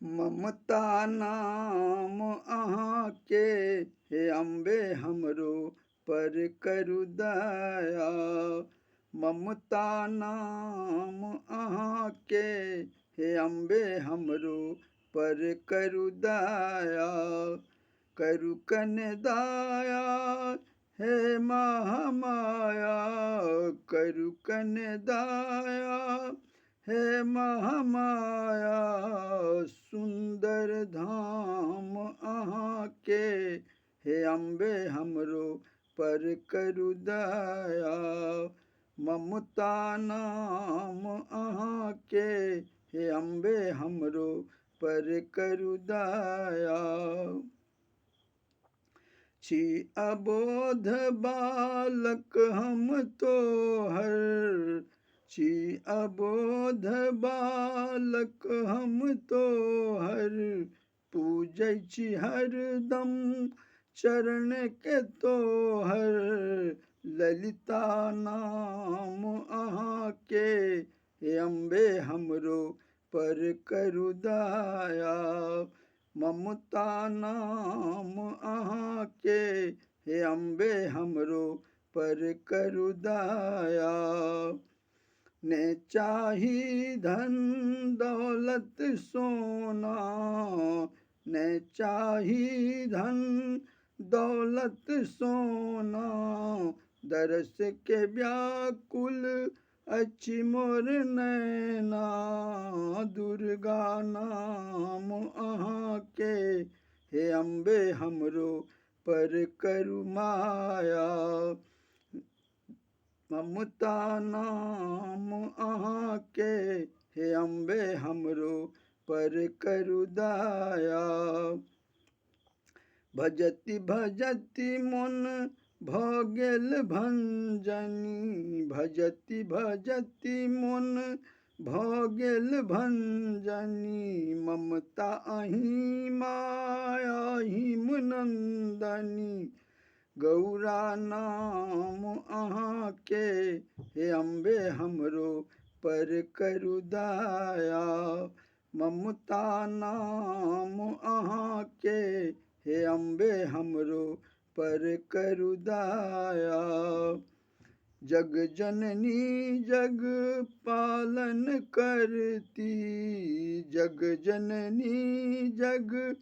ममता नाम अहाँके हे अम्बे हमरो पर करु दया। ममता नाम अहाँके हे अम्बे हमरो पर करु दया। करु कन दया हे महामाया, करु कन दया हे महामाया। सुंदर धाम अहाँके हे अम्बे हमरो पर करु दया। ममता नाम अहाँके हे अम्बे हमरो पर करु दया। छी अबोध बालक हम तोहर, छी अबोध बालक हम तोहर। पूजै छी हरदम चरण के तोहर। ललिता नाम अहाँके हे अम्बे हमरो पर करु दया। ममता नाम अहाँके हे अम्बे हमरो पर करु दया। ने चाही धन दौलत सोना, ने चाही धन दौलत सोना। दरस के व्याकुल अछि मोर नैना। दुर्गा नाम अहाँके हे अम्बे हमरो पर करु माया। ममता नाम अहाँके हे अम्बे हमरो पर करु दया। भजति भजति मन भ गेल भंजनी, भजति भजति मन भ गेल भंजनी। ममता अहि माया हिमनंदनी। गौरा नाम अहाँके हे अम्बे हमरो पर करु दया। ममता नाम अहाँके हे अम्बे हमरो पर करु दया। जग जननी जग पालन करती, जग जननी जग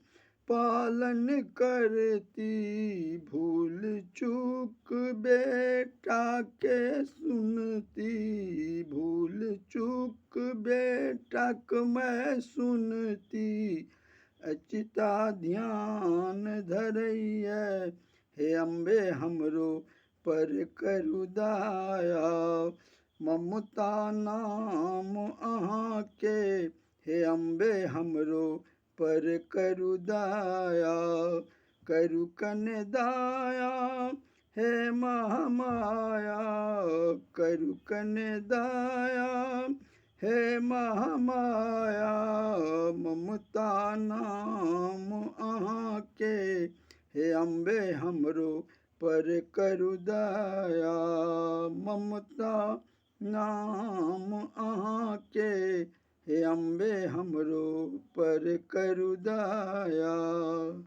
पालन करती। भूल चूक बेटा के सुनती, भूल चूक बेटा क मैं सुनती। अचिता ध्यान धरैया हे अम्बे हमरो पर करु दया। ममता नाम अहाँके हे अम्बे हमरो पर करु दया। करु कन दया हे महामाया, करु कन दया हे महामाया। ममता नाम अहाँके हे अम्बे हमरो पर करु दया। ममता नाम अहाँके हे अम्बे हमरो पर करु दया।